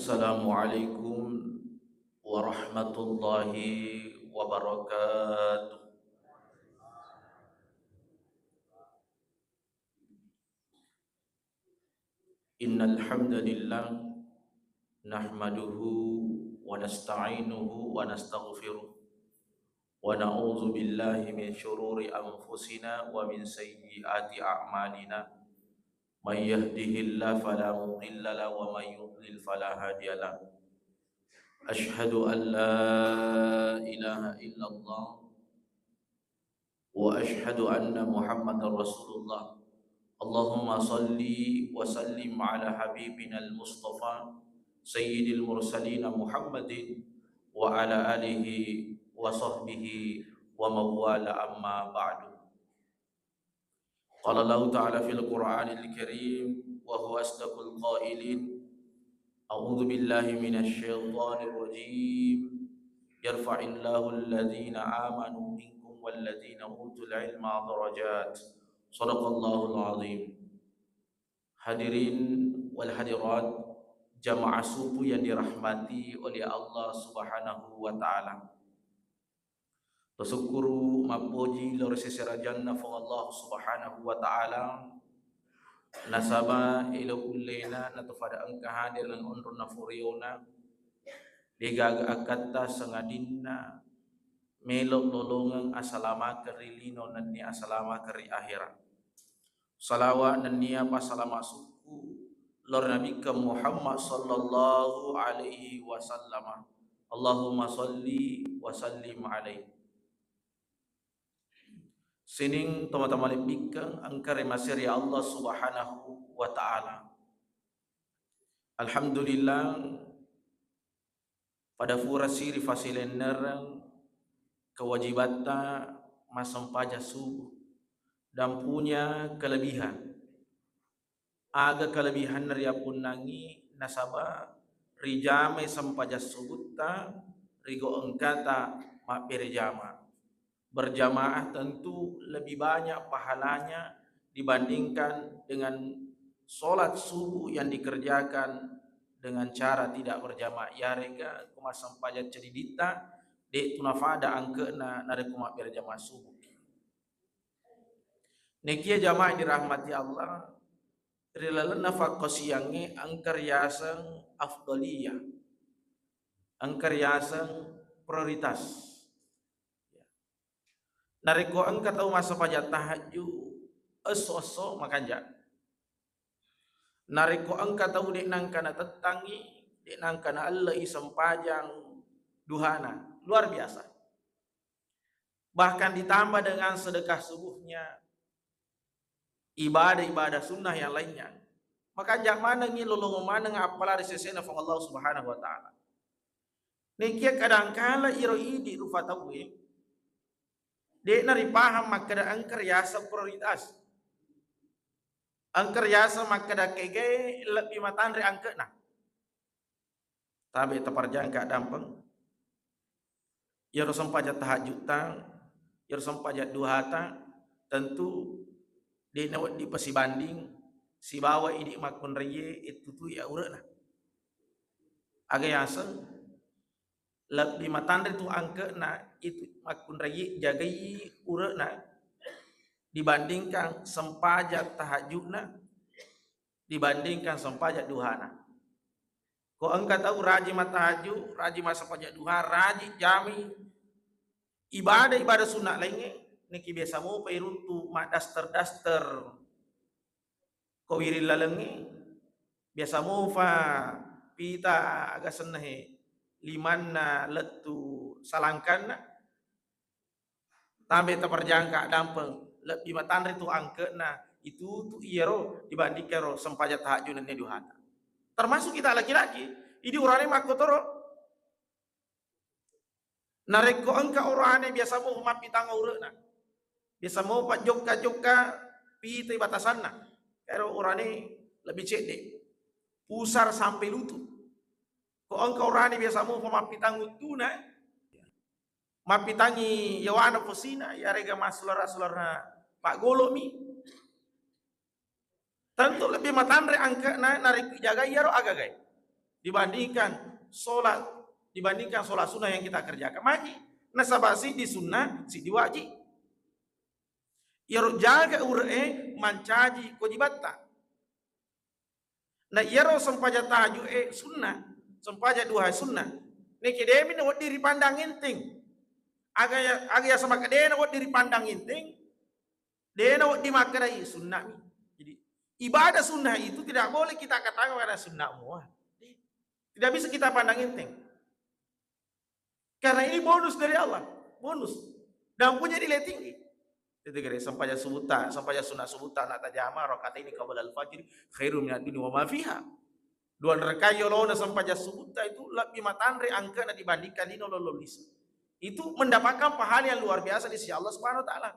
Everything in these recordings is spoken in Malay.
Assalamualaikum warahmatullahi wabarakatuh. Innal hamdalillah nahmaduhu wa nasta'inuhu wa nastaghfiruh wa na'udzu billahi min syururi anfusina wa min sayyiati a'malina. May yahdihillahu fala mudilla lahu wa may yudlil fala hadiyalah. Asyhadu an la ilaha illallah wa asyhadu anna Muhammadar Rasulullah. Allahumma salli wa sallim ala habibina al-Mustafa Sayyidil Mursalin Muhammadin wa ala alihi wa sahbihi wa mawala amma ba'du. Qala Allah Ta'ala fil Qur'anil Karim wa huwa asdaqul qailin. A'udzu billahi minasy syaithanir rajim. Yarfa'illahu alladhina amanu minkum walladhina utul ilma darajat. Shadaqallahul azim. Hadirin wal hadirat, jamaah subuh yang dirahmati oleh Allah Subhanahu wa taala. Tasukuru mapuji lor sesera jannah fa Allah Subhanahu wa taala. Nasaba ila kullena natufada angka hadir lan unruna furiona. Digaga akatta sangadinna melok lolongang asalama kerilino nanni asalama keri akhirat. Salawat dan niya pasalama suku lor Nabi ke Muhammad sallallahu alaihi wasallam. Allahumma salli wa sallim alaihi. Sining teman-teman lebihkan angkar masiri Allah Subhanahu wa taala. Alhamdulillah pada furasiri fasilener kewajibata masam pajak subuh dan punya kelebihan. Aga kelebihan ria pun nangi nasaba rijame sampaja subuta rigo engkata mak berjamaah. Berjamaah tentu lebih banyak pahalanya dibandingkan dengan solat subuh yang dikerjakan dengan cara tidak berjamaah. Ya rega kuma sampaja ceridita de tunafada angkena nare kuma berjamaah subuh. Nekia jamaah dirahmati Allah. Rilalan nafaqah siangnya angkar yasang afdaliyah, angkar yasang prioritas. Nariko angka tahu masa pajak tahajud esoso makanja. Nariko angka tahu dek nangkana tetangi, dek nangkana Allah isam pajang duhana luar biasa. Bahkan ditambah dengan sedekah subuhnya, ibadah-ibadah sunnah yang lainnya. Maka jak mana ngi lolong mana ngapala risesena fa Allah Subhanahu wa taala. Nekia kadangkala iro idi rufatawe. Dek nari paham makada angker yasa prioritas. Angker yasa makada kege lebih matandre angkena. Tabe taparjangka dampeng. Iro sampaja tahajud tang, iro sampaja duhata, tentu di nawat di pasibanding si bawa ini makun reye itu tu ya urana aga yasang lebih matandre tu angke na itu makun reye jagai urana dibandingkan sempajak tahajudna dibandingkan sempajak duhana. Ko angka tahu raji matahajud raji masa pajak duha raji jami ibadah sunnah lainnya niki biasa mo pairuntu mak daster ko wiril lalengi biasa mo fa pita aga senahe limanna letu salangkanna tambe taparjangka dampeng lebih matandre tu angkena itu tu iero dibandingkan ro sempaja tahajud dan duhata. Termasuk kita laki-laki idi urane makotoro nareko angka urane biasa mo mapitang urena biasa mau pak joka pita batasanna karo orane lebih cedek pusar sampai lutut ko engkau orane biasa mau pamapitang utuna mapitangi yawana posina ya rega maslora pak golomi tentu lebih matandre angka na narik jaga yaro agagai dibandingkan sholat sunnah yang kita kerjakan. Maki nasabah si di sunnah si di wajib. Yaro jaga ure mancaji kewajiban. Na yaro sampaja taju sunnah, sampaja dua sunnah. Neki demi na diri pandang inting. Agaya sama kadena diri pandang inting. Dena di makarai sunnah. Jadi ibadah sunnah itu tidak boleh kita katakan karena sunnah muat. Tidak bisa kita pandang inting. Karena ini bonus dari Allah, bonus. Dan punya nilai tinggi. Itu kira sampaja sunnah subuta na tajama rakaat ini qabla al-fajr khairum minad dunya wa ma fiha. Dua rakaat yolona sampaja subuta itu lebih matandre angka dibandingkan ini lololis. Itu mendapatkan pahala yang luar biasa di sisi Allah Subhanahu wa taala.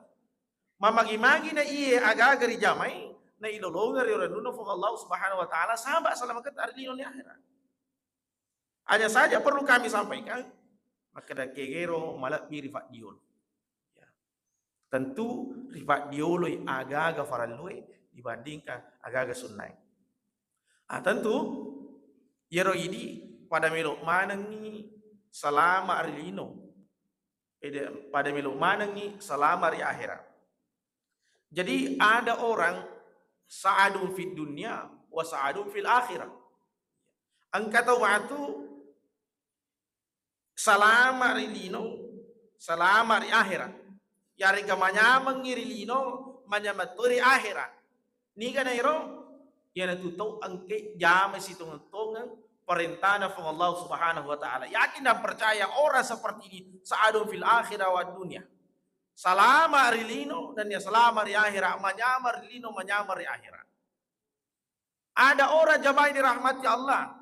Mamagi-magi na iye aga-aga ri jamai na ilolonga ri oranduna fa Allah Subhanahu wa taala sahabat selama kita di dunia akhirat. Hanya saja perlu kami sampaikan maka da kegero malak bi rifat diol. Tentu rifat dioloi aga-aga faralloi dibandingkan aga-aga sunnah. Tentu yero ini pada melok manangi selama arilino. Pada melok manangi selama hari akhirat. Jadi ada orang sa'adun fid dunya wa sa'adun fil akhirah. Angkata waktu selama arilino, selama hari akhirat. Yari gamanya mengirilino manyamaturi akhirat. Ni kana iro yana tutau angke jama situng-tungan perintah dari Allah Subhanahu wa taala. Yakin dan percaya orang seperti ini sa'adun fil akhirah wa dunya. Selama rilino dan ya selama di akhirat menyamar rilino menyamar di akhirat. Ada orang jamaah dirahmati Allah.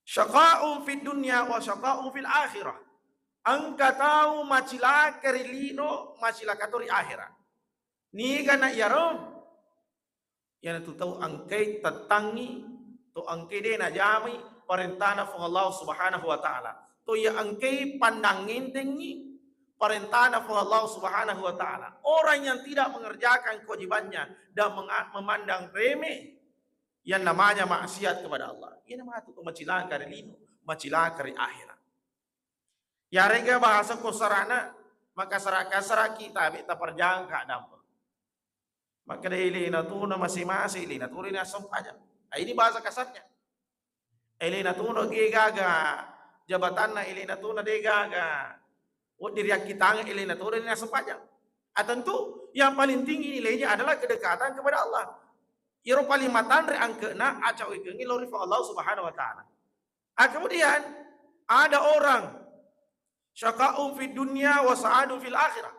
Syaqa'un fid dunya wa syaqa'un fil akhirah. Angka tahu macilaka rilino macilaka tori akhirat. Ni kana yaro yana tu tahu angkai tatangi to angkai de na jami perintah Allah Subhanahu wa taala. To ya angkai pandangin tengi perintah Allah Subhanahu wa taala. Orang yang tidak mengerjakan kewajibannya dan memandang remeh yang namanya maksiat kepada Allah. Ini namanya tu macilaka rilino macilaka ri akhirat. Ya rega bahasa kosarana maka saraka kita beta perjangka dampak. Maka dahili na tuna masing-masing ili na tuna na sampaja. Ini bahasa kasarnya. Ili na tuna gigaga jabatan na ili na tuna degaga. Diri kita ili na tuna na sampaja. Tentu yang paling tinggi nilainya adalah kedekatan kepada Allah. Iro paling matandre angkena acau ikengi lori Allah Subhanahu wa taala. Kemudian ada orang syaqa'un fid dunya wa sa'adun fil akhirah.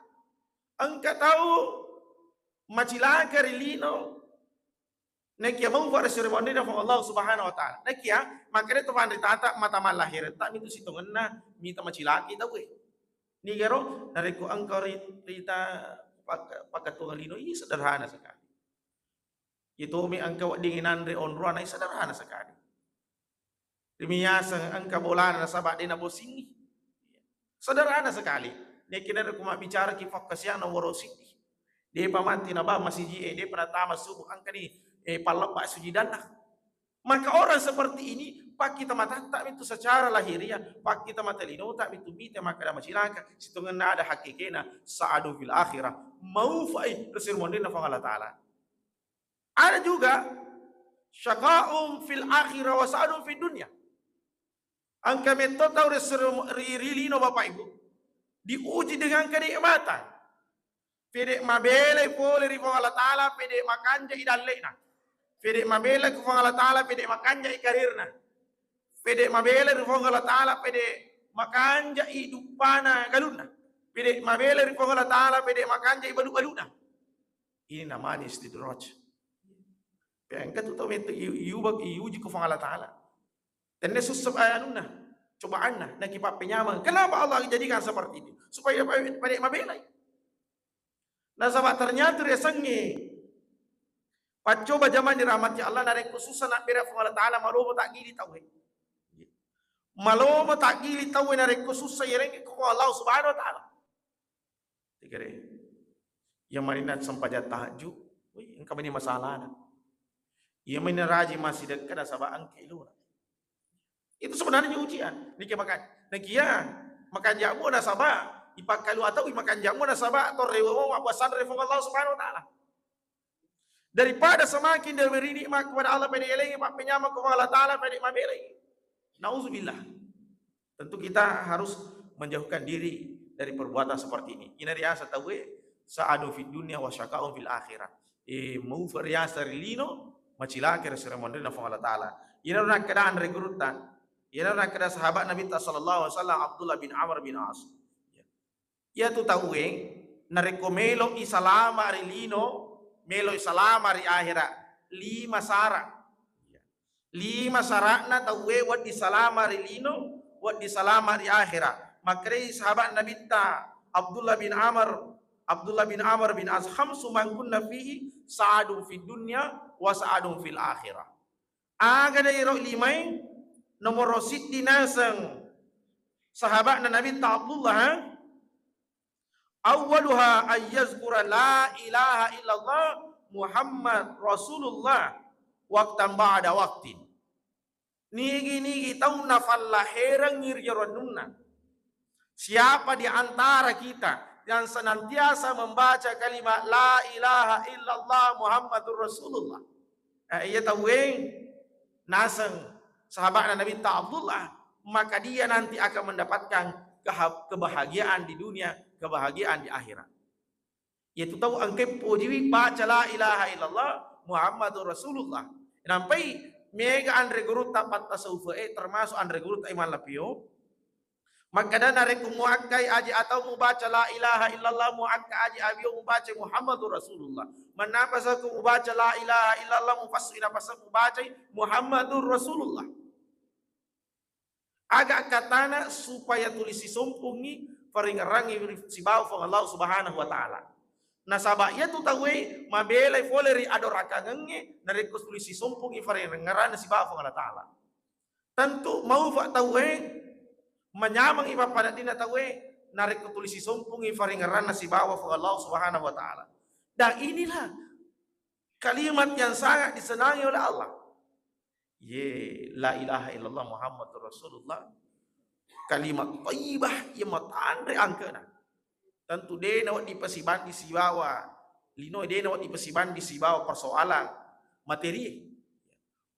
Engkau tahu macilaka rilino nekia mau fara seremoni dari Allah Subhanahu wa taala. Nekia makanya tuan ditata mata malahir tak itu situnganna minta macilaki tahu ke. Ni gero dari ko engkau rita pakatuan lino ini sederhana sekali. Itu mi engkau dinginan re onruan ini sederhana sekali. Dimiasa engkau bolan na sabat dina bosingi. Sederhana sekali. Dia kira aku mau bicara ki fokus yang nomor sini. Dia pamanti naba masih dia pernah tamat subuh angka ni palak pak sujidan. Maka orang seperti ini pak kita mata tak itu secara lahiriah, pak kita mata lino tak itu bita maka ada macilaka. Situngan ada hakikina sa'adu fil akhirah. Mau fai resirmondina fa Allah taala. Ada juga syaqa'um fil akhirah wa sa'adun fid dunya. Angka metode tahu rilino bapak ibu diuji dengan kenikmatan. Pede mabele pole ri Allah taala pede makanja idallena. Pede mabele ku Allah taala pede makanja ikarirna. Pede mabele ri Allah taala pede makanja idupana galuna. Pede mabele ri Allah taala pede makanja ibalu-baluna. Ini namanya istidraj. Pengka tu tahu itu iuji ku Allah taala. Dan susah anuna cobaanna na kipa penyaman. Kenapa Allah jadikan seperti itu? Supaya pada mabelai. Nah sahabat ternyata resengi. Pacoba zaman dirahmati Allah dari khususan nak bera Allah taala malu tak gili tauhid. Malu tak gili tauhid dari khususan yang ko Allah Subhanahu wa taala. Tikere. Yang marina sampaja tahajud, engkau ini masalah. Ia meneraji masih dekat sabah angke lu. Itu sebenarnya ujian. Niki makan. Nakia makan jamu na sabah ipakai lu atau makan jamu na sabah atau rewo abasan revo Allah Subhanahu wa taala. Daripada semakin dia beri nikmat kepada Allah pada elengi pak penyama kepada Allah taala pada mabelai. Nauzubillah. Tentu kita harus menjauhkan diri dari perbuatan seperti ini. Ina riasa tahu sa'adu fid dunya wa syaqa'un fil akhirah. Mau riasa rilino macilakir siramonde na Allah taala. Ina nak keadaan rekrutan. Ina nak keadaan sahabat Nabi sallallahu alaihi wasallam Abdullah bin Amr bin As. Ya tu tahu na rekomelo isalama rilino melo isalama ri akhirat 5 syarat. 5 syaratna tahu wat isalama rilino wat disalama di akhirat. Makrai sahabat Nabi ta Abdullah bin Amr bin Azham sumangkunna fihi sa'adun fid dunya wa sa'adun fil akhirah. Aga dari ro limai nomor siddi nasang sahabat Nabi ta Abdullah awwaluha ayyazkura la ilaha illallah Muhammad Rasulullah waqtan ba'da waqtin. Nigi tahu nafal laherang ngirjaronuna. Siapa di antara kita yang senantiasa membaca kalimat la ilaha illallah Muhammadur Rasulullah. Ia tahu nasang sahabat Nabi Abdullah, maka dia nanti akan mendapatkan kebahagiaan di dunia, kebahagiaan di akhirat. Yaitu tahu angke pujiwi baca la ilaha illallah Muhammadur Rasulullah. Sampai mega andre guru tapat tasawuf termasuk andre guru iman lapio. Maka dana reku muakkai aji atau membaca la ilaha illallah muakkai aji abio membaca Muhammadur Rasulullah. Menapa saku membaca la ilaha illallah mufassirina pasal membaca Muhammadur Rasulullah. Agak katana supaya tulisi sumpungi faringarangi sibau fa Allah Subhanahu wa taala. Nasaba ia tu tahu mabelai foleri adoraka ngenge dari tulisi sumpungi faringaran sibau fa Allah taala. Tentu mau fa tahu menyamang iba pada dina tahu narik tulisi sumpungi faringaran sibau fa Allah Subhanahu wa taala. Dan inilah kalimat yang sangat disenangi oleh Allah. La ilaha illallah Muhammadur Rasulullah. Kalimat thayyibah yang matandre angkana. Tentu dia nak dipasiban di sibawa. Lino dia nak dipasiban di sibawa persoalan materi.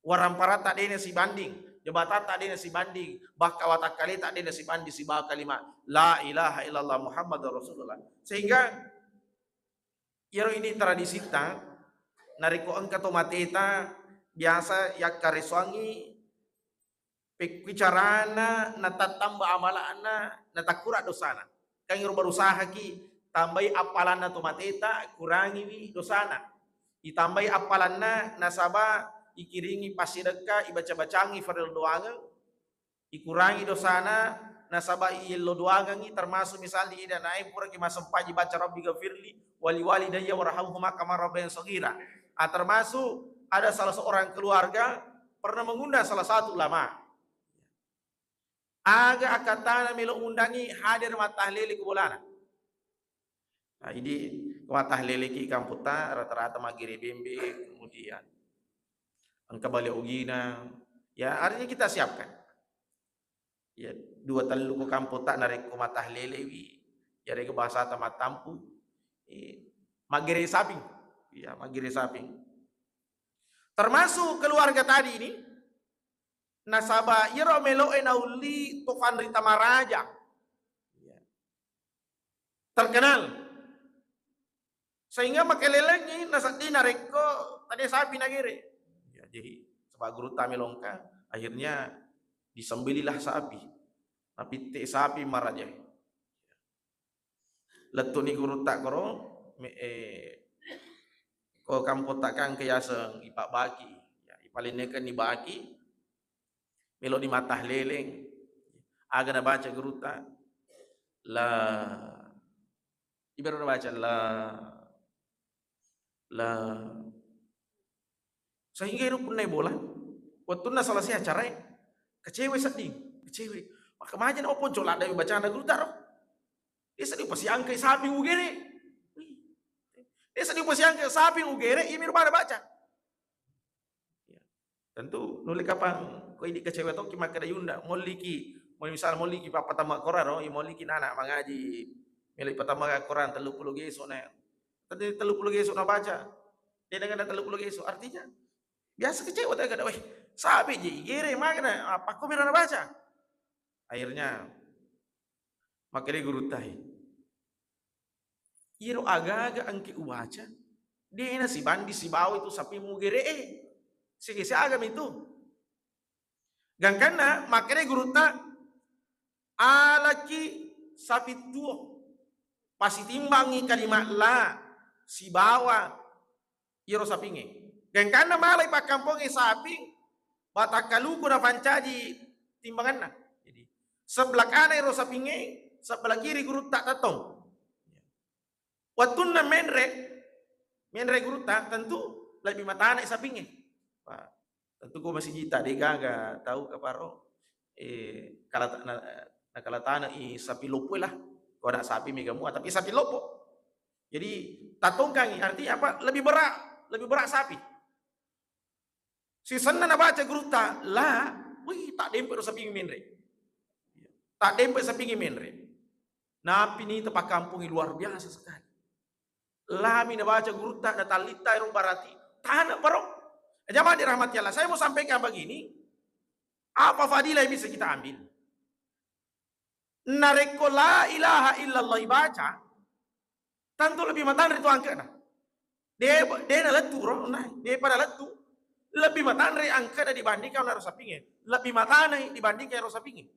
Warang parata dia si banding, jabatan tak dia si banding, bahkan watak kali tak dia si banding si bawa kalimat la ilaha illallah Muhammadur Rasulullah. Sehingga yaro ini tradisi ta nariko angkato mateta biasa yak kariswangi pikicarana natatamba amalana natakura dosana kang berusaha ki tambai apalana to mateta kurangi wi dosana ditambai apalana nasaba ikiringi pasideka ibaca-bacangi faril doanga ikurangi dosana nasaba illo doangi termasuk misal di ida naik pura ki masempaji baca rabbi gafirli wali walidayya warhamhuma kama rabbayani shaghira. Termasuk ada salah seorang keluarga pernah mengundang salah satu ulama. Agak akatana melo undangi hadir matahlili kubulana. Nah, ini matahlili ki kamputa rata-rata magiri bimbi kemudian angka balik ugina. Ya, artinya kita siapkan. Ya, 2 talu ku kamputa narik ku matahlili wi. Jadi ke bahasa tamat tampu. Magiri saping. Ya, magiri saping. Termasuk keluarga tadi ini nasaba yero melo enauli tufan rita maraja terkenal sehingga makelelengnya nasadi nareko tadi sapi nagire ya, jadi sebab guru tamelongka akhirnya disembelilah sapi tapi te sapi maraja letuni guru tak koro ko kampo takang kayaseng ipak baki ya ipalinekan ni baki melo di matah leleng aga na baca geruta la ibarat baca la sehingga itu pun naik bola waktu na selesai acara kecewe sedih kecewe maka majan opo cola ada baca anda geruta roh dia sedih pasti angkai sapi ugere dia sedih pasti angkai sapi ugere ini pada baca Tentu nuli kapang ko ini kecewa to ki makada yunda moliki mo misal moliki papa tama Quran moliki nana mangaji milih pertama Quran 30 geso na tadi 30 geso na baca dia dengan 30 geso artinya biasa kecewa tak ada weh sabi ji gere makna apa ko mirana baca akhirnya makanya guru tahi iro aga-aga angki ubaca dia na si bandi si bawa itu sapi mugere sige si agam itu gangkana makanya guru ta alaki sapi tuo pasti timbangi kalimat la si bawa iro sapinge gangkana malai pak kampung sapi batakaluku na pancaji timbangan na jadi sebelah kanan iro sapinge sebelah kiri guru tak tatong waktu na menre guru tak tentu lebih matana sapinge tentu ko masih jita de gaga tahu kaparo kalau tanah sapi lopo lah kau nak sapi mega muat tapi sapi lopo jadi tatongkangi artinya apa lebih berat sapi si sana na baca gruta lah wih tak dempet sapi menre tak dempet sapi menre napi ni tempat kampung luar biasa sekali lami na baca gruta na talita irung barati tanah parok jamaah dirahmati Allah saya mau sampaikan begini apa fadilah yang bisa kita ambil nareko la ilaha illallah baca tentu lebih matan itu angka nah dia na letu roh nah dia pada letu lebih matan dari angka dibandingkan dengan rosapinge lebih matan dibandingkan rosapinge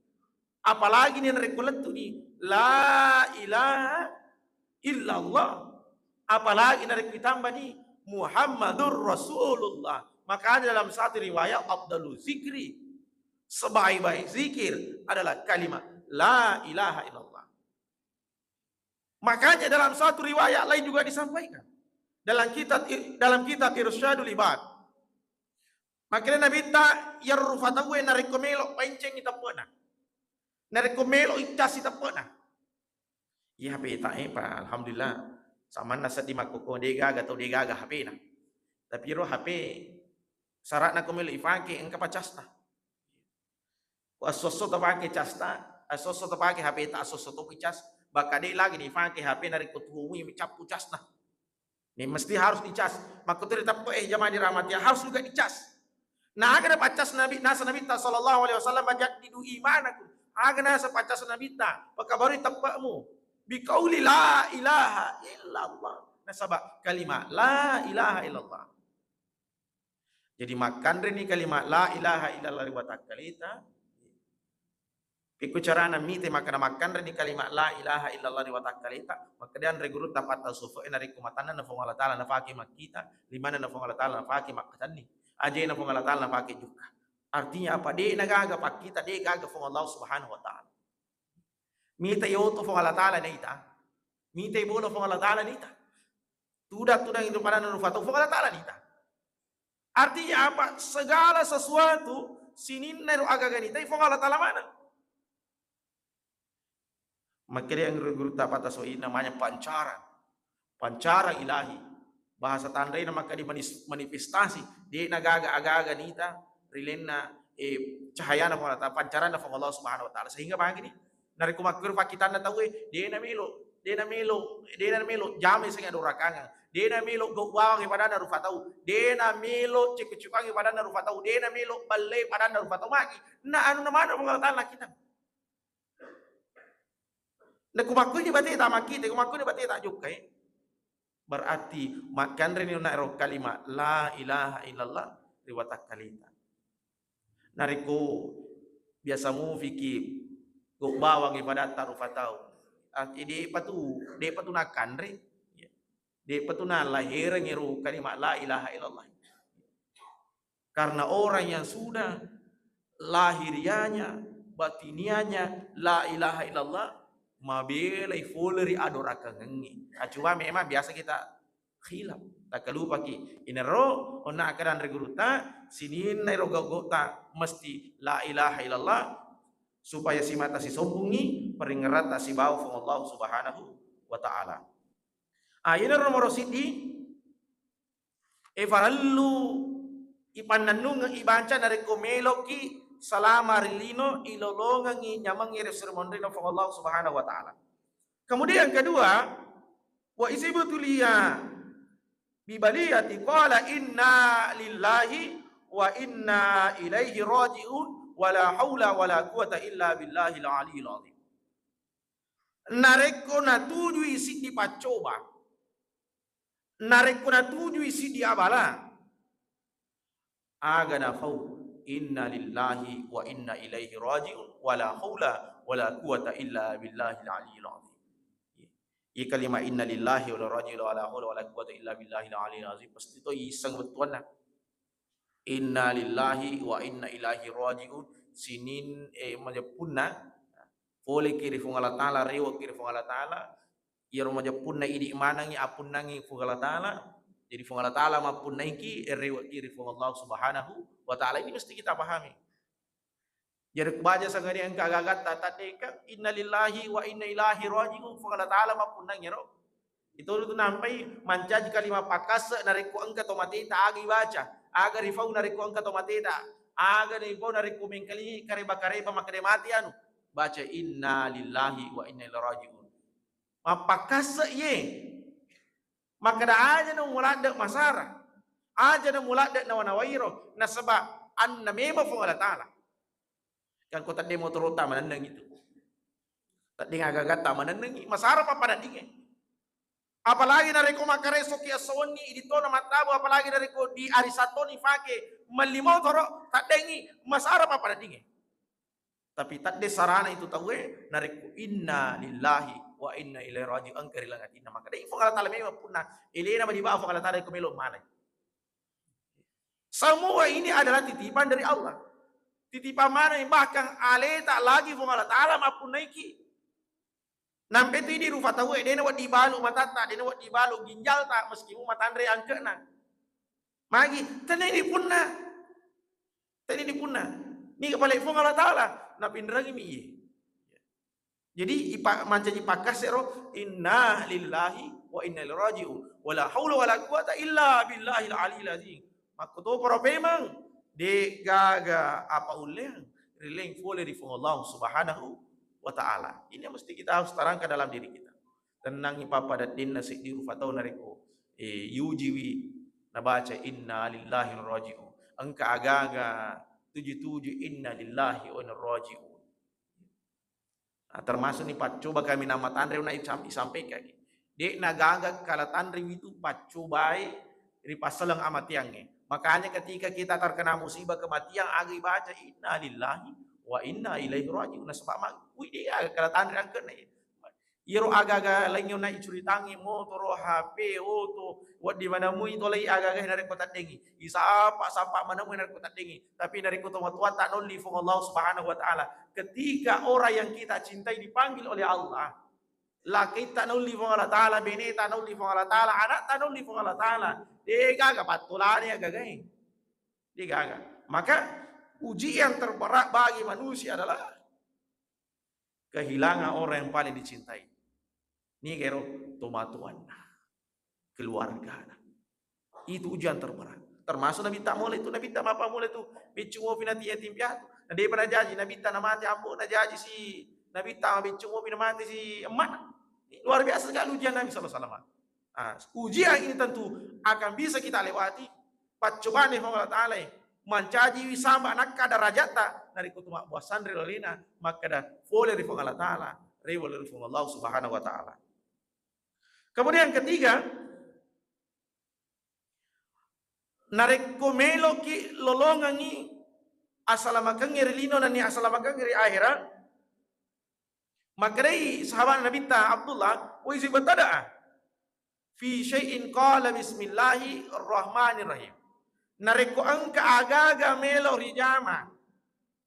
apalagi nih nareko letu ni la ilaha illallah apalagi nareko ditambah ni Muhammadur Rasulullah maka dalam satu riwayat afdalu zikri sebaik-baik zikir adalah kalimat la ilaha illallah. Makanya dalam satu riwayat lain juga disampaikan dalam kitab Irsyadul Ibad. Makanya Nabi ta yarufatawe narekomelo panceng ita pernah. Narekomelo itas ita pernah. Ya beta pa alhamdulillah sama nasa di makoko dega atau dega HP na. Tapi ro HP syarat na komelo ifake engka pacasta. Asoso tapake casta, asoso tapake HP ta asoso to picas, bakade lagi ni ifake HP na rikutumu yang capu casna. Ni mesti harus dicas. Maka tetap jamaah dirahmati harus juga dicas. Nah, agak pacas Nabi nasa Nabi ta sallallahu alaihi wasallam bajak didu imanakum. Agak nasa pacas Nabi ta, pakabari tapakmu. Biqauli la ilaha illallah. Nasaba kalimat la ilaha illallah. Jadi makan rini kalimat la ilaha illallah wa takalita. Iku carana mite makan rini kalimat la ilaha illallah wa takalita. Maka dia reguru tapat tasufo enari kumatana na fong Allah taala na faki makita, limana na fong Allah taala na faki makatani. Aje na fong Allah taala na faki juga. Artinya apa? Dia nagaga pak kita, dia gaga fong Allah subhanahu wa taala. Mita yoto fong Allah taala nita. Mita ibono fong Allah taala nita. Tudang itu pada nufatu fong Allah taala nita. Artinya apa? Segala sesuatu sinin neru agaga nita fong Allah taala mana? Maka dia yang guru tapat tasoi namanya pancaran ilahi. Bahasa tandai nama kadi manifestasi dia nagaga aga nita rilena cahaya na fong Allah taala pancaran na fong Allah subhanahu wa taala sehingga begini nari kumakur pakitan na tahu dia na melo jame sing ado rakanga dia na melo gowang pada na rufatau dia na melo cekucuang pada na rufatau dia na melo balle pada na rufatau magi na anu na mana fong Allah taala kita na kumakur ni bati ta makite kumakur ni bati ta jukai berarti makan rini na ro kalimat la ilaha illallah riwatak kalita nariku biasa mu fikir go bawang ibadat tarufatau ide patu nakan ri de patu na lahir ngiru kalimat la ilaha illallah karena orang yang sudah lahirianya batinianya la ilaha illallah mabelai foleri adoraka ngengi acua memang biasa kita khilaf tak lupa ki inero ona akaran reguruta sinin nero gogota mesti la ilaha illallah supaya si mata si sombungi peringerat si bau fong Allah subhanahu wa ta'ala ayina nomor sidi farallu ipananung ibanca nareko meloki selama rilino ilolongangi nyamang resirmondrino fa Allah Subhanahu wa taala. Kemudian kedua, wa isibutulia bibaliyati qala inna lillahi wa inna ilaihi raji'un wala haula wala quwata illa billahil aliyil azim. Nareko na tuju isi di pacoba, nareko na tuju isi di abala, aga na fau inna lillahi wa inna ilaihi raji'un wala haula wala quwata illa billahil aliyil azim. Ia kalima inna lillahi wa raji'un wala haula wala quwata illa billahil aliyil azim pasti itu isang betuan na. Inna lillahi wa inna ilaihi raji'un sinin majapunna boleh kiri fungala taala rewa kiri fungala taala ia majapunna idi manangi apun nangi fungala taala jadi fungala taala mapun nangi rewa kiri fungallah subhanahu wa taala. Ini mesti kita pahami. Jadi kebaca sangari angka gagat tatadeka inna lillahi wa inna ilaihi raji'un fungala taala mapun nangi ro itu nampai mancaji kalima pakasa nariku angka tomatita agi baca agar rifau nariku angka tomatita agar rifau nariku mengkali kareba makade mati anu baca inna lillahi wa inna ilaihi raji'un. Mapakasa ye makada aja na mulada masara aja na mulada na wanawairo na sebab anna mema fu Allah taala kan ko tadi motor utama manandang itu tadi ngagagata manandang masara pa pada dinge. Apalagi dari ko makareso ki asoni idito na matabo apalagi dari ko di arisatoni fake malimo toro tadengi masara pa pada dinge. Tapi tak de sarana itu tahu nariku inna lillahi wa inna ilaihi raji'un karilangat inna maka dai fungala taala mema punna ilena madiba fungala taala ko melo mana. Semua ini adalah titipan dari Allah. Titipan mana yang bahkan ale tak lagi fungala taala mapun naiki. Nampe tu ini rufa tahu dena wat dibalu matata dena wat dibalu ginjal tak meskipun matandre angkena. Magi teneni punna. Teneni punna. Ni kepala fungala taala na pindragi mi. Jadi manca dipakas ero inna lillahi wa inna ilaihi raji'un wala haula wala quwata illa billahil aliyil azim. Maka to para pemang de gaga apa uleng rileng fole di Allah Subhanahu wa taala. Ini yang mesti kita harus terangkan dalam diri kita. Tenang papa dan dinna sidiru fatau nariko yujiwi nabaca inna lillahi raji'un. Angka agaga 77 inna lillahi wa inna raji'un. Nah, termasuk nih Pak coba kami nama tandre na sampaikan. Dek nagaga kala tandre itu Pak cobai di pasalang amatiangnya. Makanya ketika kita terkena musibah kematian agi baca inna lillahi wa inna ilaihi raji'un. Nah sebab mak dia kala tandre angken iro agaga lainnya na icuritangi motor HP auto wat di mana mu itu lagi agaga dari kota dengi isa apa sampai mana mu dari kota dengi tapi dari kota tua tak nolli fung Allah Subhanahu wa taala. Ketika orang yang kita cintai dipanggil oleh Allah la kita nolli fung Allah taala bini ta nolli fung Allah taala anak ta nolli fung Allah taala dia gaga patulane agaga dia gaga. Maka ujian terberat bagi manusia adalah kehilangan orang yang paling dicintai. Ni kero tomatuan keluarga. Itu ujian terberat. Termasuk Nabi tak mulai itu Nabi tak apa mulai itu bicumo pinati yatim piatu. Nah dia pernah janji Nabi tak namati ampun na janji si Nabi tak bicumo pinamati si emak. Luar biasa sekali ujian Nabi sallallahu alaihi wasallam. Ujian ini tentu akan bisa kita lewati. Pacobaan Allah Taala mancaji wisamba nakka darajata dari kutuma buasan rilina maka dah boleh di Allah Taala rewel di Allah Subhanahu wa taala. Kemudian ketiga nareko melo ki lolongangi asalamakan rilino nani asalamakan ri akhirat maka dai sahabat Nabi ta Abdullah wa izi batada fi syai'in qala bismillahirrahmanirrahim. Nareko angka agaga melo rijama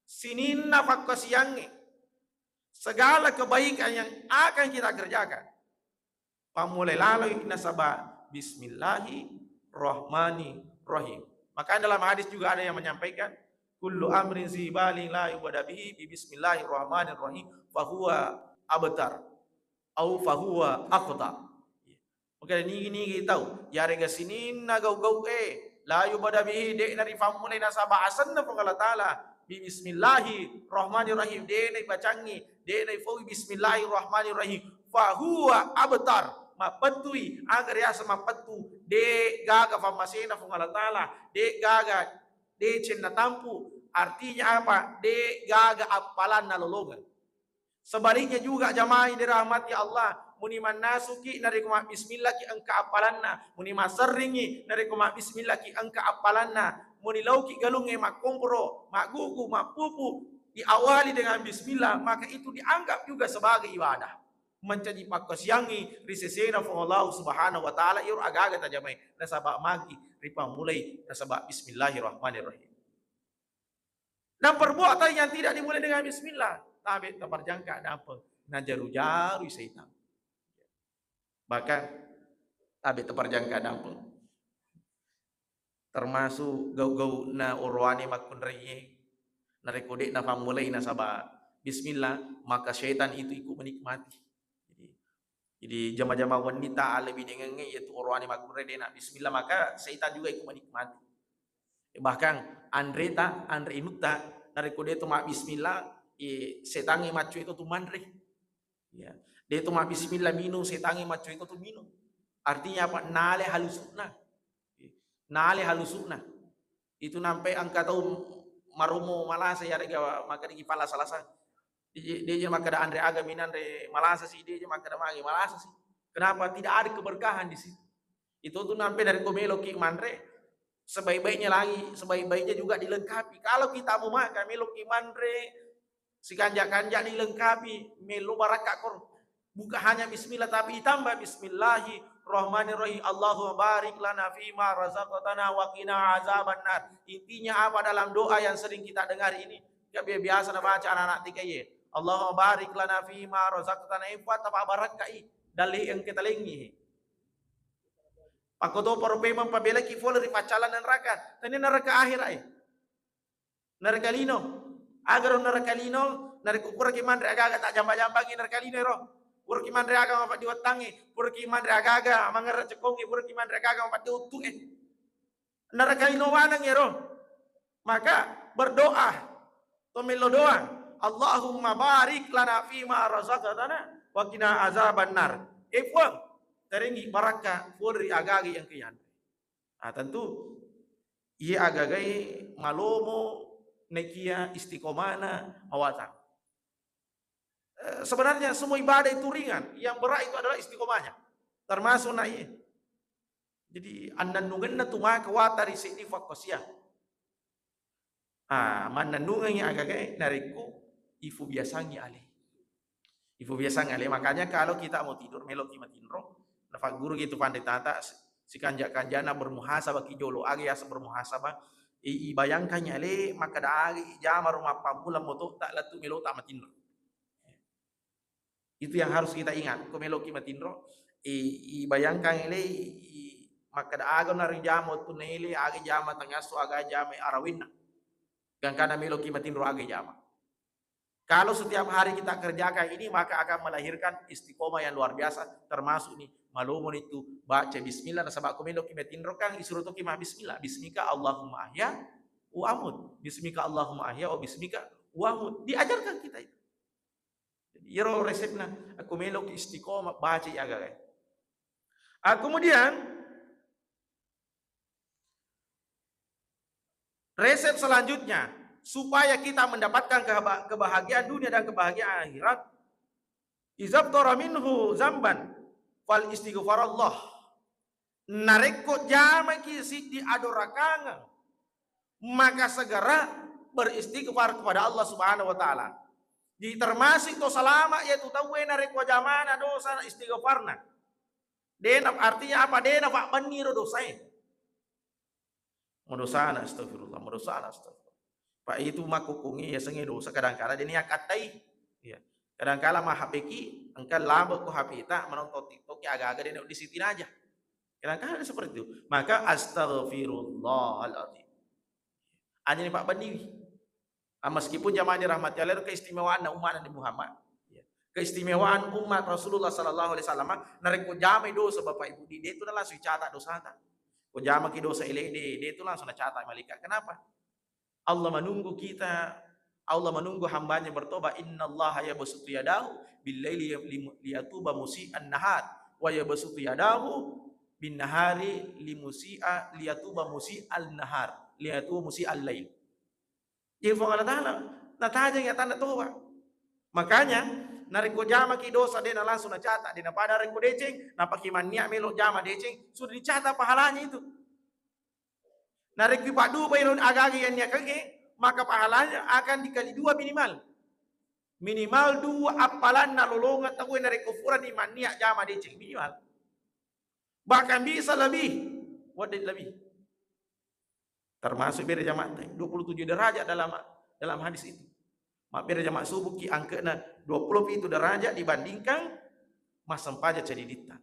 sininna fakkasiyange segala kebaikan yang akan kita kerjakan pamulai lalu nasaba bismillahirrahmanirrahim. Maka dalam hadis juga ada yang menyampaikan kullu amrin zibalin la yubada bihi bi bismillahirrahmanirrahim fahuwa abtar au fahuwa aqta. Maka ni tahu ya rega sininna gau-gau la yubada bihi de nari famulai nasaba asanna pangala taala bismillahirrahmanirrahim de nai bacangi de nai fawi bismillahirrahmanirrahim fa huwa abtar mapatui agar ya sama patu de gaga famasena pangala taala de gaga de cenna tampu artinya apa de gaga apalan nalolongan. Sebaliknya juga jamaah yang dirahmati Allah, muni manasuki nari kuma bismillah ki angka apalanna, muni masarringi nari kuma bismillah ki angka apalanna, muni lauki galunge makompro, magugu, mapupu diawali dengan bismillah, maka itu dianggap juga sebagai ibadah. Menjadi pakosyangi risesena fa Allah Subhanahu wa taala ir agaga ta jamaah nasaba magi ripa mulai nasaba bismillahirrahmanirrahim. Dan perbuatan yang tidak dimulai dengan bismillah tapi terperjangka ada apa? Najaru-jaru syaitan. Bahkan tapi terperjangka ada apa? Termasuk gau-gau na urwani makun reye na rekodek na pamulai na sabah bismillah, maka syaitan itu ikut menikmati. Jadi jama-jama wanita lebih dengan yaitu urwani makun reye na bismillah, maka syaitan juga ikut menikmati. Bahkan Andre Inuta na rekodek tu mak bismillah setangi macu itu tu mandre, ya. Dia tu mak bismillah minum, setangi macu itu tu minum. Artinya apa? Nale halusukna. Itu nampai angka tahu marumo malasa ya rega maka di kepala salasa. Dia maka ada Andre Aga minan re malasa sih dia maka ada magi malasa sih. Kenapa? Tidak ada keberkahan di situ. Itu tu nampai dari komelo ki mandre. Sebaik-baiknya juga dilengkapi. Kalau kita mau makan melo ki mandre si kanja-kanja dilengkapi melu barakakor, bukan hanya bismillah tapi ditambah bismillahirrahmanirrahim Allahumma barik lana fima razaqtana wa qina azabannar. Intinya apa dalam doa yang sering kita dengar ini ya biasa baca anak-anak tiga ye Allahumma barik lana fima razaqtana ifat apa barakai dalih yang kita lengi pakoto porpema pabela ki fol ri pacalan neraka tani neraka akhir ai neraka lino agar narakalino narikukura ki mandre agaga tak jamba-jambangi narakalino ro pur ki mandre aga mapat diwatangi pur ki mandre agaga mangara cekongi pur ki mandre agaga mapat diutungi narakalino wanang ro maka berdoa to melo doa Allahumma barik lana fima razaqtana wa qina azabannar ifwan terengi baraka puri agaga yang kian tentu ia agagai malomo nekia istiqomana awatan. Sebenarnya semua ibadah itu ringan, yang berat itu adalah istiqomahnya. Termasuk naik. Jadi annanungan na tuma kawatari sini fakosia. Mananungan yang agak nariku ifu biasangi ale. Ifu biasangi ale. Makanya kalau kita mau tidur meloki matinro, nafak guru gitu pandai tata si kanjak-kanjana bermuhasabah kijolo age asa bermuhasabah bayangkannya le maka dari jama rumah pampulan moto tak latu melo tak matinro. Itu yang harus kita ingat. Ko melo ki matinro bayangkan le maka da aga nari jama tu nele age jama tengah so aga jama arawinna. Kan kana melo ki matinro age jama. Kalau setiap hari kita kerjakan ini maka akan melahirkan istiqomah yang luar biasa termasuk ini malumon itu baca bismillah nasabak komendo ki metinro kang disuruh to ki bismillah bismika Allahumma ahya wa amut bismika Allahumma ahya wa bismika wa amut diajarkan kita itu. Jadi iro resepna komendo ki istiqomah baca ya guys. Kemudian resep selanjutnya supaya kita mendapatkan kebahagiaan dunia dan kebahagiaan akhirat izabtara minhu zamban fal istighfarallah nareko jama ki sidi adorakanga maka segera beristighfar kepada Allah Subhanahu wa taala. Jadi termasuk to salama yaitu tahu nareko jamana dosa istighfarna. Dena artinya apa? Dena pak baniro dosa. Modosana astagfirullah, modosana astagfirullah. Pak itu makukungi ya sengi dosa kadang-kadang dia katai. Ya. Kadang-kala mah HP ki engkau labok ko HP tak menonton TikTok ya agak-agak dia di situ aja. Kadang-kadang seperti itu. Maka astagfirullahaladzim. Hanya nih Pak Bani. Meskipun jamaah dirahmati Allah keistimewaan umat Nabi Muhammad. Keistimewaan umat Rasulullah sallallahu alaihi wasallam nareko jame dosa Bapak Ibu dia itu adalah suci catat dosa. Ko jama ki dosa ele dia itu langsung catat malaikat. Kenapa? Allah menunggu kita, Allah menunggu hambanya bertobat. Innallaha yabsutu yadahu bil-laili liyatuba musii'an nahar wa yabsutu yadahu bin nahari liyatuba musii'al nahar liyatuba musii'al lail. Jadi Allah Ta'ala nataja yang tanda toba. Makanya nariko jama ki dosa dia langsung nacatat dia pada reko deceng napakiman niat melok jama deceng sudah dicatat pahalanya itu. Nariko padu bailon agagi yang niat kage maka pahalanya akan dikali 2 minimal. Minimal 2 apalan nalolongan tahu nariko furan iman niat jama deceng minimal. Bahkan bisa lebih. Wadah lebih. Termasuk beda jamaah 27 derajat dalam hadis itu. Mak beda jamaah subuh ki angkana 20 itu derajat dibandingkan masam paja cedidita.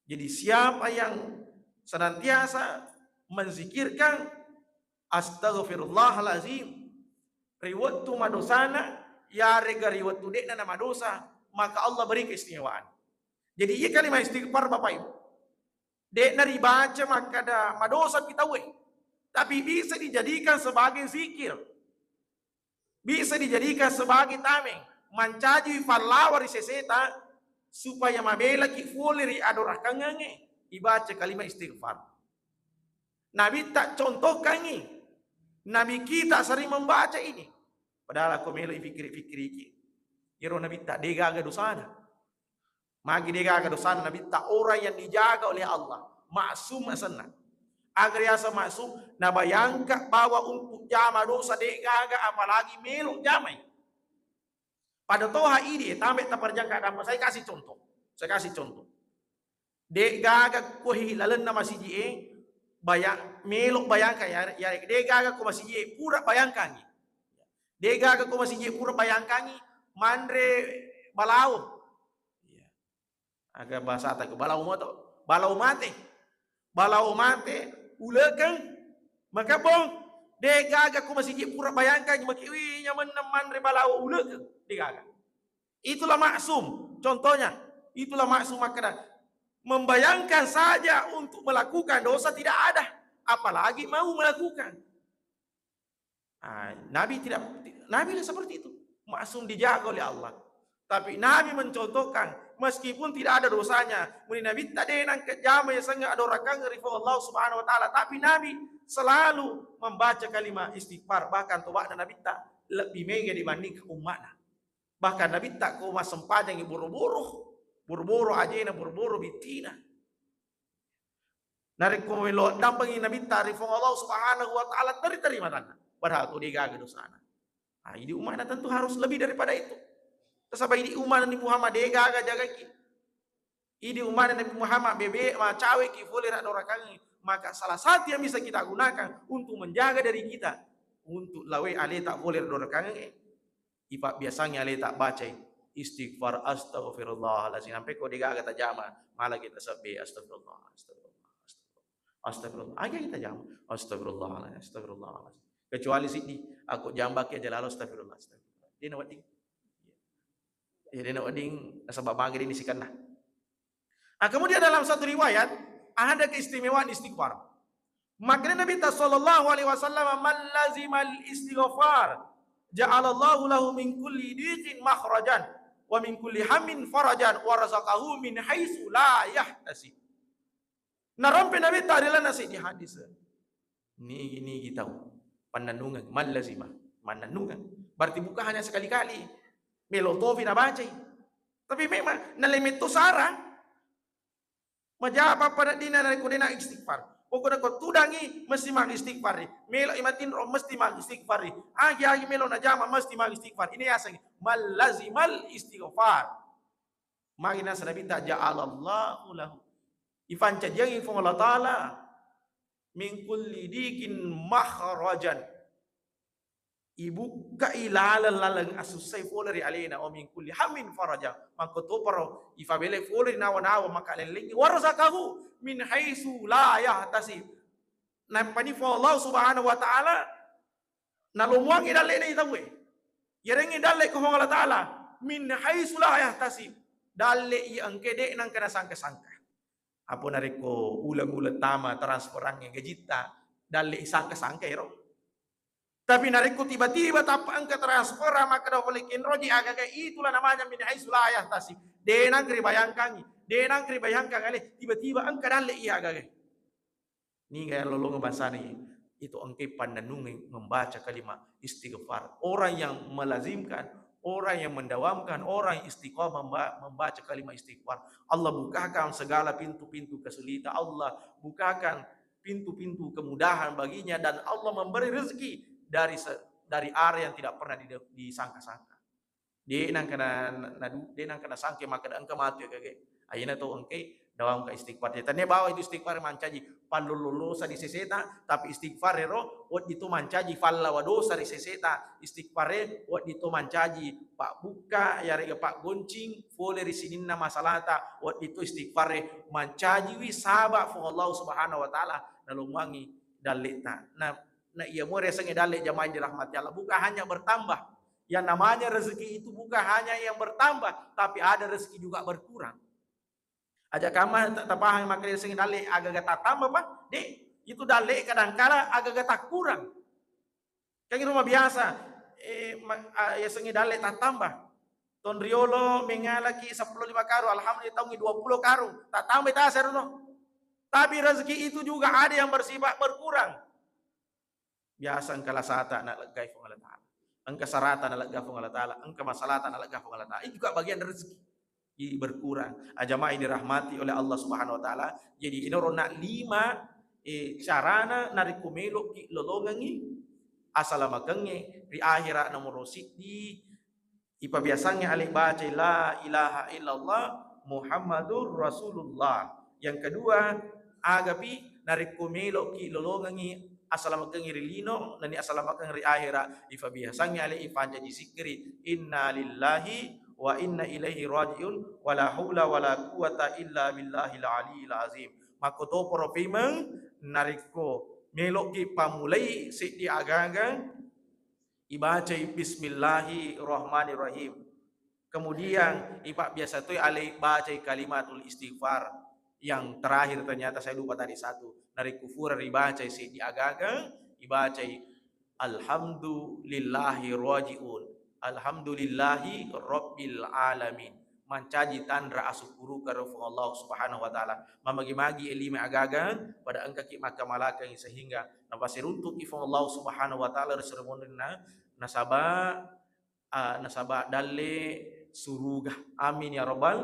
Jadi siapa yang senantiasa menzikirkan astaghfirullahalazim riwatu madosana ya rega riwatu dekna nama dosa, maka Allah beri keistimewaan. Jadi iya kalimat istighfar Bapak Ibu. Dekna dibaca maka ada madosa kita we. Tapi bisa dijadikan sebagai zikir. Bisa dijadikan sebagai tameng. Mancaji falawar seseta supaya mabela ki fuleri adorakangange dibaca kalimat istighfar. Nabi tak contohkan ini. Nabi kita sering membaca ini. Padahal aku melo fikir-fikir iki. Iro Nabi tak degaga dosana. Magi degaga dosana Nabi tak orang yang dijaga oleh Allah. Maksum asana. Agar yasa masuk na bayangka bahwa untuk jama dosa degaga apalagi melo jamai. Pada toha ini tambah terperjangka apa saya kasih contoh. Dek gaga ko hilalan na masiji melok bayangkan ya dek gaga ko masiji pura bayangkan. Dek gaga ko masiji pura bayangkan mandre balau. Agak bahasa tak balau moto. Balau mate ulakan maka bong dek gaga ko masiji pura bayangkan makiwi nyaman mandre balau ulakan dek gaga. Itulah maksum. Contohnya, itulah maksum makna membayangkan saja untuk melakukan dosa tidak ada, apalagi mau melakukan. Nabi seperti itu, maksum dijaga oleh Allah. Tapi Nabi mencontohkan meskipun tidak ada dosanya, Nabi tak denang kejama yang sangat adorakan rifa Allah Subhanahu wa taala, tapi Nabi selalu membaca kalimat istighfar, bahkan tobat Nabi tak lebih mega dibanding umatnya. Bahkan Nabi tak kau masam pajang buru-buru aja na buru-buru bitina. Narik ko melo dampangi Nabi tarifong Allah Subhanahu wa taala terima tanah. Padahal tu digaga dosana. Ini umat tentu harus lebih daripada itu. Sebab ini umat Nabi Muhammad digaga jaga ki. Ini umat Nabi Muhammad bebe ma cawe ki boleh nak dorakangi. Maka salah satu yang bisa kita gunakan untuk menjaga dari kita untuk lawe ale tak boleh dorakangi. Ipak biasanya ale tak baca istighfar astaghfirullahalazim sampai kau digaga tak jama malah kita sabbi astagfirullah. Aja kita jama astagfirullah. Kecuali sini aku jambak aja lalu astagfirullah. Dia nak wading. Dia nak wading sebab bagi ini sikanlah. Kemudian dalam satu riwayat ada keistimewaan istighfar. Maka Nabi sallallahu alaihi wasallam man lazimal istighfar ja'alallahu lahu min kulli dhiqin makhrajan wa min kulli hammin farajan wa razaqahu min haitsu la yahtasib. Narampe Nabi ta'ala nasi di hadis. Ini kita pandanungan man lazimah, mandanungan. Berarti bukan hanya sekali-kali. Melotofi na baca. Tapi memang nalimit to sara. Majaba pada dina na kodena istighfar. Pokoknya kau tudangi mesti mag istighfar. Melo imatin ro mesti mag istighfar. Agi melo na jama mesti mag istighfar. Ini asal mal lazimal istighfar. Magina sanabi ta ja'alallahu lahu. Ifan cajang info Allah taala min kulli dikin makhrajan. Ibu ka ilalan lalang asusai foleri alena o min kulli hamin faraja. Maka to paro ifabele foleri nawa maka lelengi warzakahu min haitsu la yahtasib. Nampani fo Allah Subhanahu wa taala nalumuang idalle ni tawe. Yerengi dalle ko Allah taala min haitsu la yahtasib. Dalle i angkede nang kana sangka-sangka. Apa nariko ulang-ulang tama transferannya gajita dalle sangka-sangka ero. Tapi nariko tiba-tiba tapang ke transfer maka daw balikin roji agak itulah namanya min aizulayah tasi. Denang kri bayangkan, denang kri bayangkan ale tiba-tiba angka dalle iya agak. Ni gaya lolong bahasa ni itu angke pandanung membaca kalimat istighfar. Orang yang melazimkan, orang yang mendawamkan, orang yang istiqomah membaca kalimat istighfar, Allah bukakan segala pintu-pintu kesulitan, Allah bukakan pintu-pintu kemudahan baginya, dan Allah memberi rezeki dari area yang tidak pernah disangka-sangka. Dia nang kena sangke maka dan mati kage. Ayana to angke dawam ka istighfar. Tanya bawa itu istighfar mancaji palululusa di seseta, tapi istighfar ro wad itu mancaji falla wadosa di seseta. Istighfar wad itu mancaji pak buka ya rega pak goncing fole risininna masalata, wad itu istighfar mancaji wi saba fu Allah Subhanahu wa taala nalungangi dalita. Nah iya mo resenge dalle jamaah dirahmati Allah, bukan hanya bertambah. Yang namanya rezeki itu bukan hanya yang bertambah, tapi ada rezeki juga berkurang. Aja kama tapahang maka rezeki dale agak-agak tambah pak, deh itu dale kadang-kala agak-agak kurang. Kan rumah biasa, ya sengi dale tak tambah. Ton riolo mengalaki 15 karung, alhamdulillah tahun 20 karung, tak tambah tak seruno. Tapi rezeki itu juga ada yang bersifat berkurang. Biasa engkala sata nak legai Allah Ta'ala. Engka saratan ala gafung Allah Ta'ala, engka masalatan ala gafung Allah Ta'ala. Ini juga bagian rezeki. Jadi berkurang. Ajama'i dirahmati oleh Allah Subhanahu Wa Ta'ala. Jadi ini rona 5 carana narikumelo ki lolongangi asalamakengi di akhirat nomor di ipa biasanya alik baca la ilaha illallah Muhammadur Rasulullah. Yang kedua agapi narikumelo ki lolongangi assalamualaikum rilino nani assalamualaikum ri akhira ifa biasanya ale ifanja zikri inna lillahi wa inna ilaihi rajiun wala haula wala quwata illa billahil aliyil azim. Makoto profimeng nariko melok ki pamulai si di agagang ibaca bismillahirrahmanirrahim. Kemudian ipak biasa tu ale baca kalimatul istighfar. Yang terakhir ternyata saya lupa tadi satu. Dari kufur dibaca si di agagang dibaca alhamdulillahi rajiun. Alhamdulillahi rabbil alamin. Mancaji tandra asukuru karufu Allah Subhanahu wa taala. Mamagi-magi elime agagang pada angka ki makamalakang sehingga napasiruntuk ifo Allah Subhanahu wa taala resermonina nasaba dalle suruga. Amin ya rabbal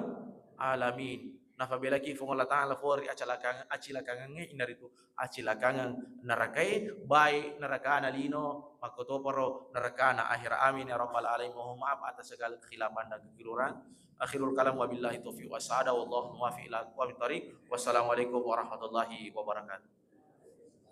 alamin. Nafabela ki fong Allah Ta'ala for acilakangan inaritu acilakangan narakai baik naraka lino makoto paro naraka na akhir amin ya rabbal alamin. Mohon maaf atas segala kekhilafan dan kekeliruan. Akhirul kalam wabillahi taufiq wasada wallahu muwaffiq ila aqwamit thoriq. Wassalamualaikum warahmatullahi wabarakatuh.